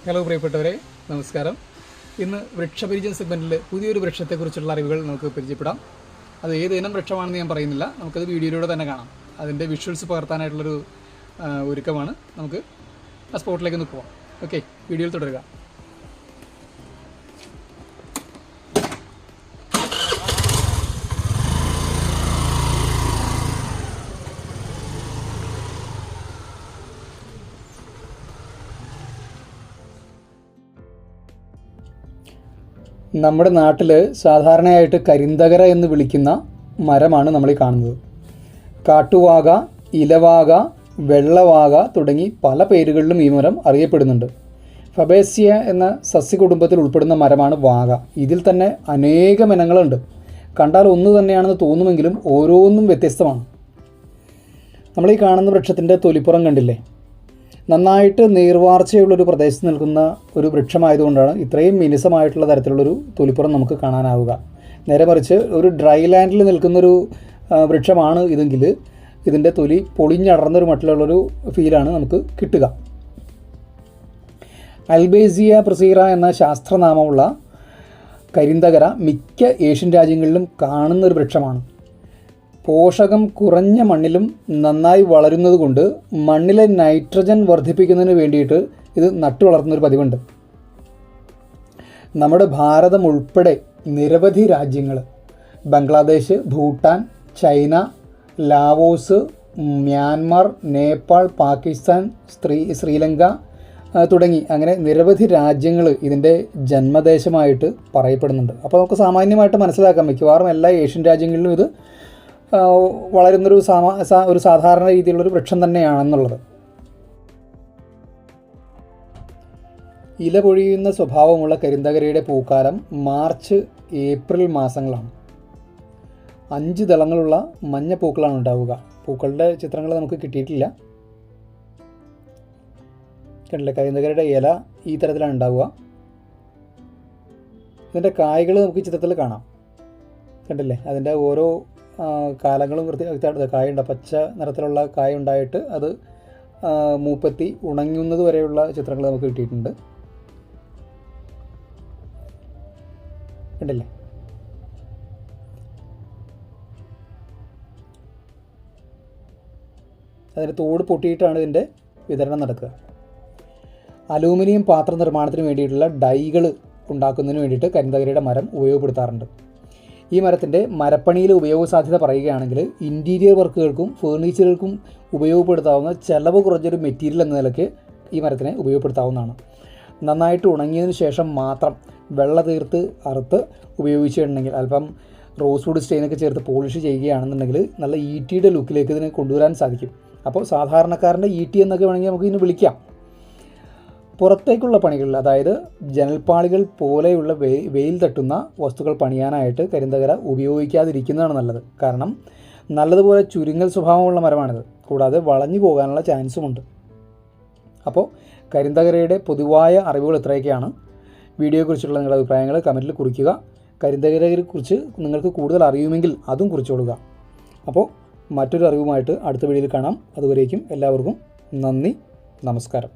Hello പ്രിയപ്പെട്ടവരെ, നമസ്കാരം. ഇന്ന് വൃക്ഷപരിചയം സെഗ്മെൻറ്റിൽ പുതിയൊരു വൃക്ഷത്തെക്കുറിച്ചുള്ള അറിവുകൾ നമുക്ക് പരിചയപ്പെടാം. അത് ഏത് ഇനം വൃക്ഷമാണെന്ന് ഞാൻ പറയുന്നില്ല, നമുക്കത് വീഡിയോയിലൂടെ തന്നെ കാണാം. അതിൻ്റെ വിഷ്വൽസ് പകർത്താനായിട്ടുള്ളൊരു ഒരുക്കമാണ്. നമുക്ക് ആ സ്പോട്ടിലേക്ക് ഒന്ന് പോവാം. ഓക്കെ, വീഡിയോയിൽ തുടരുക. നമ്മുടെ നാട്ടിൽ സാധാരണയായിട്ട് കരിന്തകര എന്ന് വിളിക്കുന്ന മരമാണ് നമ്മൾ ഈ കാണുന്നത്. കാട്ടുവാക, ഇലവാക, വെള്ളവാക തുടങ്ങി പല പേരുകളിലും ഈ മരം അറിയപ്പെടുന്നുണ്ട്. ഫബേസിയ എന്ന സസ്യകുടുംബത്തിൽ ഉൾപ്പെടുന്ന മരമാണ് വാക. ഇതിൽ തന്നെ അനേകം ഇനങ്ങളുണ്ട്. കണ്ടാൽ ഒന്ന് തന്നെയാണെന്ന് തോന്നുമെങ്കിലും ഓരോന്നും വ്യത്യസ്തമാണ്. നമ്മൾ ഈ കാണുന്ന വൃക്ഷത്തിൻ്റെ തൊലിപ്പുറം കണ്ടില്ലേ? നന്നായിട്ട് നീർവാർച്ചയുള്ളൊരു പ്രദേശത്ത് നിൽക്കുന്ന ഒരു വൃക്ഷമായതുകൊണ്ടാണ് ഇത്രയും മിനുസമായിട്ടുള്ള തരത്തിലുള്ളൊരു തൊലിപ്പുറം നമുക്ക് കാണാനാവുക. നേരെ മറിച്ച് ഒരു ഡ്രൈ ലാൻഡിൽ നിൽക്കുന്നൊരു വൃക്ഷമാണ് ഇതെങ്കിൽ ഇതിൻ്റെ തൊലി പൊളിഞ്ഞടർന്നൊരു മട്ടിലുള്ളൊരു ഫീലാണ് നമുക്ക് കിട്ടുക. അൽബേസിയ പ്രസീറ എന്ന ശാസ്ത്രനാമമുള്ള കരിന്തകര മിക്ക ഏഷ്യൻ രാജ്യങ്ങളിലും കാണുന്നൊരു വൃക്ഷമാണ്. പോഷകം കുറഞ്ഞ മണ്ണിലും നന്നായി വളരുന്നത് കൊണ്ട് മണ്ണിലെ നൈട്രജൻ വർദ്ധിപ്പിക്കുന്നതിന് വേണ്ടിയിട്ട് ഇത് നട്ടു വളർത്തുന്നൊരു പതിവുണ്ട്. നമ്മുടെ ഭാരതം ഉൾപ്പെടെ നിരവധി രാജ്യങ്ങൾ, Bangladesh, Bhutan, China, Laos, Myanmar, Nepal, Pakistan, Sri Lanka തുടങ്ങി അങ്ങനെ നിരവധി രാജ്യങ്ങൾ ഇതിൻ്റെ ജന്മദേശമായിട്ട് പറയപ്പെടുന്നുണ്ട്. അപ്പോൾ നമുക്ക് സാമാന്യമായിട്ട് മനസ്സിലാക്കാം, മിക്കവാറും എല്ലാ ഏഷ്യൻ രാജ്യങ്ങളിലും ഇത് വളരുന്നൊരു ഒരു സാധാരണ രീതിയിലുള്ളൊരു വൃക്ഷം തന്നെയാണെന്നുള്ളത്. ഇല പൊഴിയുന്ന സ്വഭാവമുള്ള കരിന്തകരയുടെ പൂക്കാലം മാർച്ച്, ഏപ്രിൽ മാസങ്ങളാണ്. 5 ദളങ്ങളുള്ള മഞ്ഞ പൂക്കളാണ് ഉണ്ടാവുക. പൂക്കളുടെ ചിത്രങ്ങൾ നമുക്ക് കിട്ടിയിട്ടില്ല. കണ്ടില്ലേ, കരിന്തകരയുടെ ഇല ഈ തരത്തിലാണ് ഉണ്ടാവുക. ഇതിൻ്റെ കായ്കൾ നമുക്ക് ഈ ചിത്രത്തിൽ കാണാം. കണ്ടില്ലേ, അതിൻ്റെ ഓരോ കാലങ്ങളും കൃത്യമായിട്ട് കായുണ്ട്. പച്ച നിറത്തിലുള്ള കായ ഉണ്ടായിട്ട് അത് മൂപ്പത്തി ഉണങ്ങുന്നത് വരെയുള്ള ചിത്രങ്ങൾ നമുക്ക് കിട്ടിയിട്ടുണ്ട്. കണ്ടില്ലേ, അതിൻ്റെ തോട് പൊട്ടിയിട്ടാണ് ഇതിൻ്റെ വിതരണം നടക്കുക. അലൂമിനിയം പാത്ര നിർമ്മാണത്തിന് വേണ്ടിയിട്ടുള്ള ഡൈകൾ ഉണ്ടാക്കുന്നതിന് വേണ്ടിയിട്ട് കരിന്തകരയുടെ മരം ഉപയോഗപ്പെടുത്താറുണ്ട്. ഈ മരത്തിൻ്റെ മരപ്പണിയിൽ ഉപയോഗസാധ്യത പറയുകയാണെങ്കിൽ ഇൻറ്റീരിയർ വർക്കുകൾക്കും ഫേർണിച്ചറുകൾക്കും ഉപയോഗപ്പെടുത്താവുന്ന ചിലവ് കുറഞ്ഞൊരു മെറ്റീരിയൽ എന്ന നിലയ്ക്ക് ഈ മരത്തിനെ ഉപയോഗപ്പെടുത്താവുന്നതാണ്. നന്നായിട്ട് ഉണങ്ങിയതിന് ശേഷം മാത്രം വെള്ള തീർത്ത് അറുത്ത് ഉപയോഗിച്ചിട്ടുണ്ടെങ്കിൽ, അല്പം റോസ്വുഡ് സ്റ്റെയിനൊക്കെ ചേർത്ത് പോളിഷ് ചെയ്യുകയാണെന്നുണ്ടെങ്കിൽ നല്ല ഈട്ടിയുടെ ലുക്കിലേക്ക് ഇതിനെ കൊണ്ടുവരാൻ സാധിക്കും. അപ്പോൾ സാധാരണക്കാരൻ്റെ ഈട്ടി എന്നൊക്കെ വേണമെങ്കിൽ നമുക്ക് ഇതിനെ വിളിക്കാം. പുറത്തേക്കുള്ള പണികളിൽ, അതായത് ജനൽപ്പാളികൾ പോലെയുള്ള വെയിൽ തട്ടുന്ന വസ്തുക്കൾ പണിയാനായിട്ട് കരിന്തകര ഉപയോഗിക്കാതിരിക്കുന്നതാണ് നല്ലത്. കാരണം നല്ലതുപോലെ ചുരുങ്ങൽ സ്വഭാവമുള്ള മരമാണിത്. കൂടാതെ വളഞ്ഞു പോകാനുള്ള ചാൻസുമുണ്ട്. അപ്പോൾ കരിന്തകരയുടെ പൊതുവായ അറിവുകൾ ഇത്രയൊക്കെയാണ്. വീഡിയോയെക്കുറിച്ചുള്ള നിങ്ങളുടെ അഭിപ്രായങ്ങൾ കമൻറ്റിൽ കുറിക്കുക. കരിന്തകരയെക്കുറിച്ച് നിങ്ങൾക്ക് കൂടുതൽ അറിയുമെങ്കിൽ അതും കുറിച്ചുകൊള്ളുക. അപ്പോൾ മറ്റൊരു അറിവുമായിട്ട് അടുത്ത വീഡിയോയിൽ കാണാം. അതുവരേക്കും എല്ലാവർക്കും നന്ദി, നമസ്കാരം.